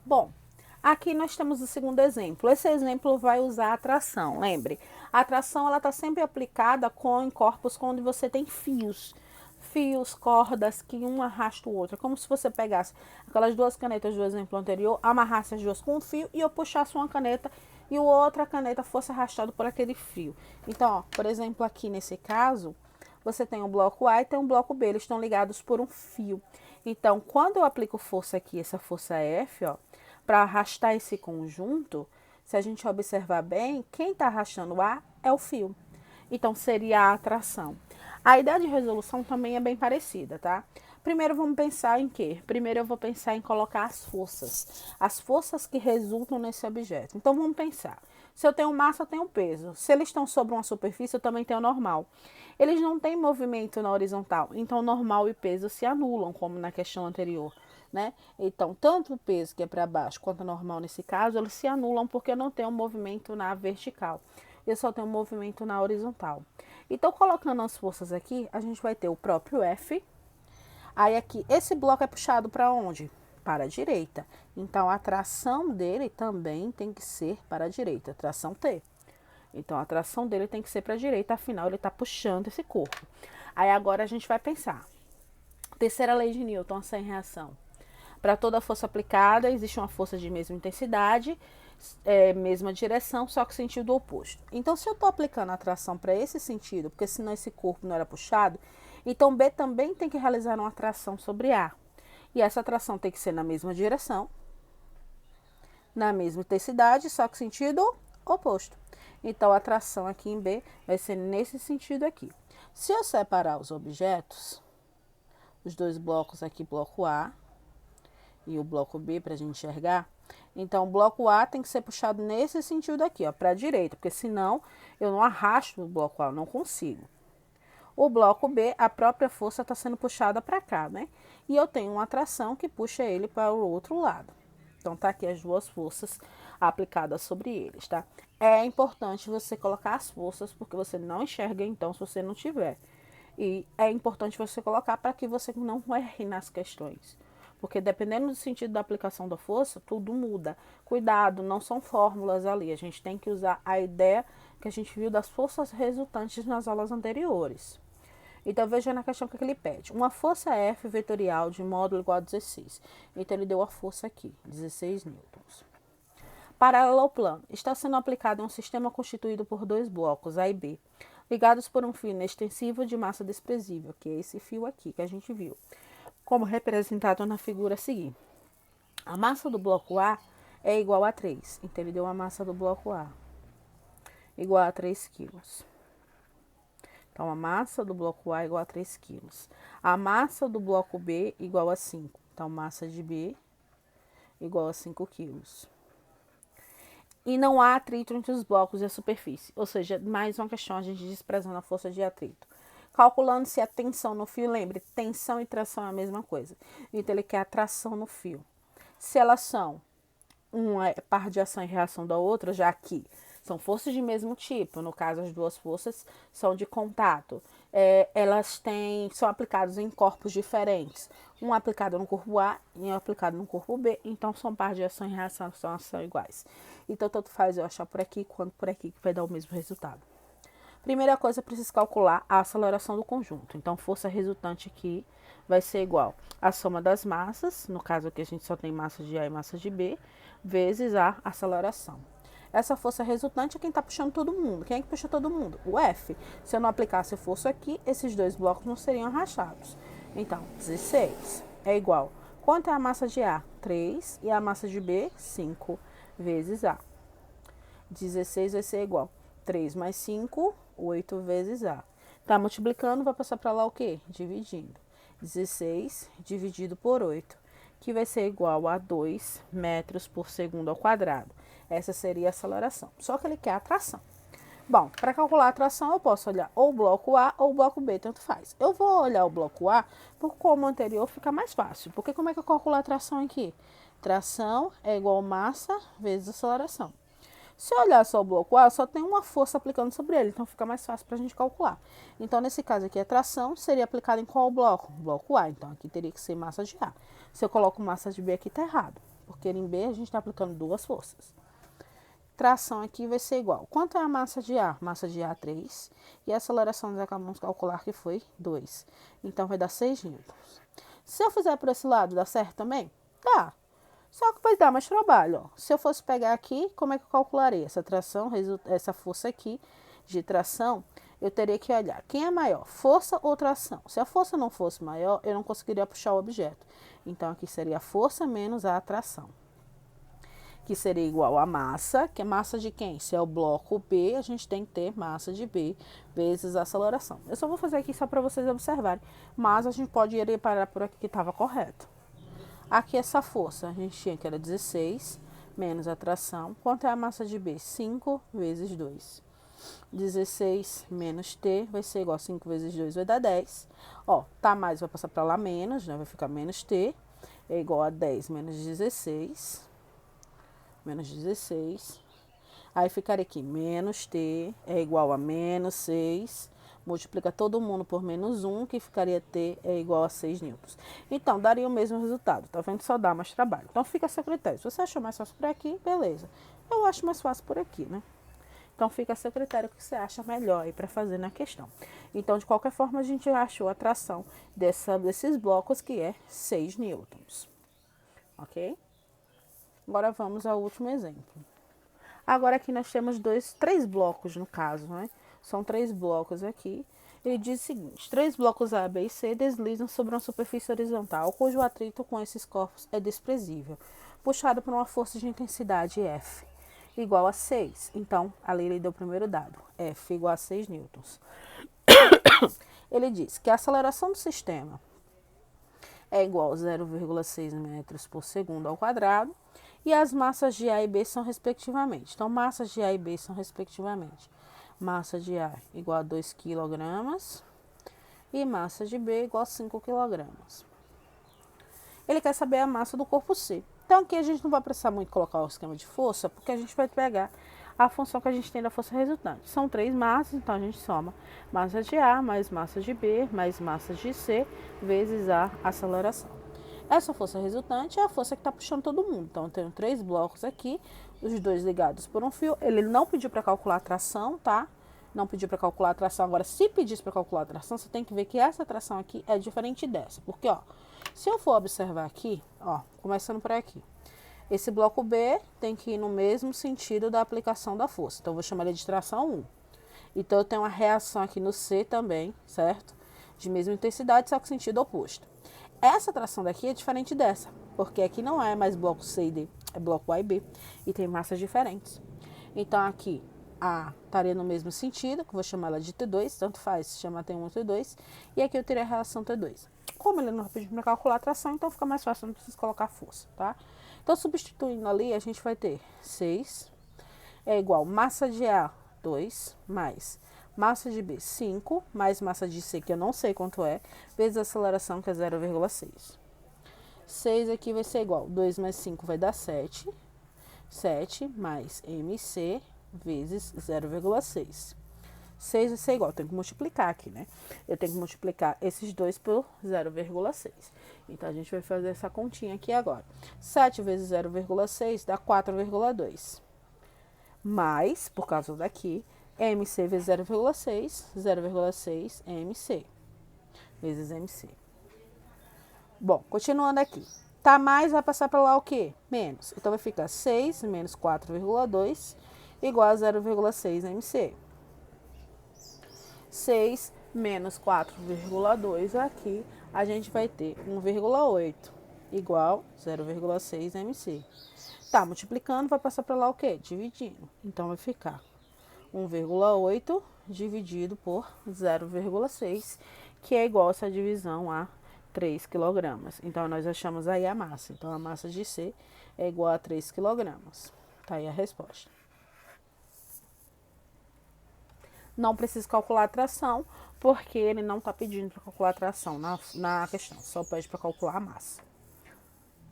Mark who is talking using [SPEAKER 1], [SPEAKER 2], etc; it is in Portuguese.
[SPEAKER 1] Bom, aqui nós temos o segundo exemplo. Esse exemplo vai usar a tração. Lembre, a tração ela está sempre aplicada em corpos onde você tem fios. Fios, cordas, que um arrasta o outro. É como se você pegasse aquelas duas canetas do exemplo anterior, amarrasse as duas com um fio e eu puxasse uma caneta e a outra caneta fosse arrastada por aquele fio. Então, ó, por exemplo, aqui nesse caso, você tem o bloco A e tem o bloco B, eles estão ligados por um fio. Então, quando eu aplico força aqui, essa força F, ó, para arrastar esse conjunto, se a gente observar bem, quem está arrastando A é o fio. Então, seria a atração. A ideia de resolução também é bem parecida, tá? Primeiro vamos pensar em quê? Primeiro eu vou pensar em colocar as forças que resultam nesse objeto. Então vamos pensar. Se eu tenho massa, eu tenho peso. Se eles estão sobre uma superfície, eu também tenho normal. Eles não têm movimento na horizontal, então normal e peso se anulam, como na questão anterior, né? Então, tanto o peso que é para baixo quanto o normal nesse caso, eles se anulam porque eu não tenho movimento na vertical. Eu só tenho movimento na horizontal. Então, colocando as forças aqui, a gente vai ter o próprio F. Aí aqui, esse bloco é puxado para onde? Para a direita. Então, a tração dele também tem que ser para a direita, tração T. Então, a tração dele tem que ser para a direita, afinal, ele está puxando esse corpo. Aí, agora a gente vai pensar. Terceira lei de Newton, sem reação. Para toda força aplicada, existe uma força de mesma intensidade, mesma direção, só que sentido oposto. Então, se eu estou aplicando a tração para esse sentido, porque senão esse corpo não era puxado, então B também tem que realizar uma tração sobre A. E essa tração tem que ser na mesma direção, na mesma intensidade, só que sentido oposto. Então, a tração aqui em B vai ser nesse sentido aqui. Se eu separar os objetos, os dois blocos aqui, bloco A e o bloco B, para a gente enxergar, então o bloco A tem que ser puxado nesse sentido aqui, ó, para a direita, porque senão eu não arrasto o bloco A, eu não consigo. O bloco B, a própria força está sendo puxada para cá, né? E eu tenho uma atração que puxa ele para o outro lado. Então, tá aqui as duas forças aplicadas sobre eles, tá? É importante você colocar as forças, porque você não enxerga, então, se você não tiver. E é importante você colocar para que você não erre nas questões. Porque dependendo do sentido da aplicação da força, tudo muda. Cuidado, não são fórmulas ali. A gente tem que usar a ideia que a gente viu das forças resultantes nas aulas anteriores. Então, veja na questão que ele pede. Uma força F vetorial de módulo igual a 16. Então, ele deu a força aqui, 16 newtons. Paralelo ao plano, está sendo aplicado em um sistema constituído por dois blocos, A e B, ligados por um fio inextensível de massa desprezível, que é esse fio aqui que a gente viu, como representado na figura a seguir. A massa do bloco A é igual a 3. Então, ele deu a massa do bloco A igual a 3 quilos. Então, a massa do bloco A é igual a 3 quilos. A massa do bloco B igual a 5. Então, massa de B igual a 5 quilos. E não há atrito entre os blocos e a superfície. Ou seja, mais uma questão, a gente desprezando a força de atrito. Calculando se a tensão no fio, lembre, tensão e tração é a mesma coisa. Então, ele quer a tração no fio. Se elas são uma par de ação e reação da outra, já que são forças de mesmo tipo, no caso as duas forças são de contato, elas são aplicadas em corpos diferentes, um aplicado no corpo A e um aplicado no corpo B, então são par de ação e reação, são iguais. Então tanto faz eu achar por aqui quanto por aqui, que vai dar o mesmo resultado. Primeira coisa, eu preciso calcular a aceleração do conjunto. Então, força resultante aqui vai ser igual à soma das massas, no caso aqui a gente só tem massa de A e massa de B, vezes a aceleração. Essa força resultante é quem está puxando todo mundo. Quem é que puxa todo mundo? O F. Se eu não aplicasse força aqui, esses dois blocos não seriam arrastados. Então, 16 é igual. Quanto é a massa de A? 3. E a massa de B? 5 vezes A. 16 vai ser igual 3 mais 5, 8 vezes A. Tá multiplicando, vai passar para lá o quê? Dividindo. 16 dividido por 8, que vai ser igual a 2 metros por segundo ao quadrado. Essa seria a aceleração. Só que ele quer a tração. Bom, para calcular a tração, eu posso olhar ou o bloco A ou o bloco B, tanto faz. Eu vou olhar o bloco A, porque como o anterior fica mais fácil. Porque como é que eu calculo a tração aqui? Tração é igual massa vezes aceleração. Se eu olhar só o bloco A, só tem uma força aplicando sobre ele, então fica mais fácil para a gente calcular. Então, nesse caso aqui, a tração seria aplicada em qual bloco? Bloco A, então aqui teria que ser massa de A. Se eu coloco massa de B aqui, tá errado, porque isqueiro em B, a gente está aplicando duas forças. Tração aqui vai ser igual. Quanto é a massa de A? Massa de A, 3. E a aceleração, nós acabamos de calcular que foi 2. Então, vai dar 6 newtons. Se eu fizer por esse lado, dá certo também? Dá. Só que vai dar mais trabalho, ó. Se eu fosse pegar aqui, como é que eu calcularia? Essa tração, essa força aqui de tração, eu teria que olhar quem é maior, força ou tração. Se a força não fosse maior, eu não conseguiria puxar o objeto. Então, aqui seria a força menos a atração, que seria igual a massa, que é massa de quem? Se é o bloco B, a gente tem que ter massa de B vezes a aceleração. Eu só vou fazer aqui só para vocês observarem, mas a gente pode ir parar por aqui que estava correto. Aqui essa força, a gente tinha que era 16, menos a tração. Quanto é a massa de B? 5 vezes 2. 16 menos T vai ser igual a 5 vezes 2, vai dar 10. Ó, tá mais, vai passar para lá menos, né? Vai ficar menos T, é igual a 10 menos 16. Menos 16. Aí ficaria aqui, menos T é igual a menos 6. Multiplica todo mundo por menos 1, que ficaria T é igual a 6 newtons. Então, daria o mesmo resultado, tá vendo? Só dá mais trabalho. Então, fica a seu critério. Se você achou mais fácil por aqui, beleza. Eu acho mais fácil por aqui, né? Então, fica a seu critério o que você acha melhor aí para fazer na questão. Então, de qualquer forma, a gente achou a tração desses blocos, que é 6 newtons. Ok? Agora, vamos ao último exemplo. Agora, aqui nós temos três blocos, no caso, né? São 3 blocos aqui. Ele diz o seguinte: 3 blocos A, B e C deslizam sobre uma superfície horizontal, cujo atrito com esses corpos é desprezível, puxado por uma força de intensidade F, igual a 6. Então, ali ele deu o primeiro dado, F igual a 6 newtons. Ele diz que a aceleração do sistema é igual a 0,6 metros por segundo ao quadrado, e as massas de A e B são respectivamente. Então, massas de A e B são respectivamente. Massa de A igual a 2 kg e massa de B igual a 5 kg. Ele quer saber a massa do corpo C. Então, aqui a gente não vai precisar muito colocar o esquema de força, porque a gente vai pegar a função que a gente tem da força resultante. São 3 massas, então a gente soma massa de A mais massa de B mais massa de C vezes a aceleração. Essa força resultante é a força que está puxando todo mundo. Então, eu tenho 3 blocos aqui, os 2 ligados por um fio. Ele não pediu para calcular a tração, tá? Não pediu para calcular a tração. Agora, se pedisse para calcular a tração, você tem que ver que essa tração aqui é diferente dessa. Porque, ó, se eu for observar aqui, ó, começando por aqui, esse bloco B tem que ir no mesmo sentido da aplicação da força. Então, eu vou chamar ele de tração 1. Então, eu tenho uma reação aqui no C também, certo? De mesma intensidade, só que sentido oposto. Essa tração daqui é diferente dessa, porque aqui não é mais bloco C e D, é bloco A e B, e tem massas diferentes. Então, aqui, A estaria no mesmo sentido, que eu vou chamar ela de T2, tanto faz, se chama T1 ou T2, e aqui eu teria a relação T2. Como ele não pediu para calcular a tração, então fica mais fácil, não precisa colocar força, tá? Então, substituindo ali, a gente vai ter 6 é igual massa de A, 2, mais massa de B, 5, mais massa de C, que eu não sei quanto é, vezes a aceleração, que é 0,6. 6 aqui vai ser igual, 2 mais 5 vai dar 7. 7 mais MC vezes 0,6. 6 vai ser igual, eu tenho que multiplicar aqui, né? Eu tenho que multiplicar esses dois por 0,6. Então, a gente vai fazer essa continha aqui agora. 7 vezes 0,6 dá 4,2. Mais, por causa daqui, MC vezes 0,6, 0,6 MC, vezes MC. Bom, continuando aqui. Tá mais, vai passar para lá o quê? Menos. Então, vai ficar 6 menos 4,2 igual a 0,6 MC. 6 menos 4,2 aqui, a gente vai ter 1,8 igual 0,6 MC. Tá, multiplicando, vai passar para lá o quê? Dividindo. Então, vai ficar 1,8 dividido por 0,6, que é igual a essa divisão a 3 kg. Então, nós achamos aí a massa. Então, a massa de C é igual a 3 kg. Tá aí a resposta. Não precisa calcular a tração, porque ele não está pedindo para calcular a tração na questão. Só pede para calcular a massa.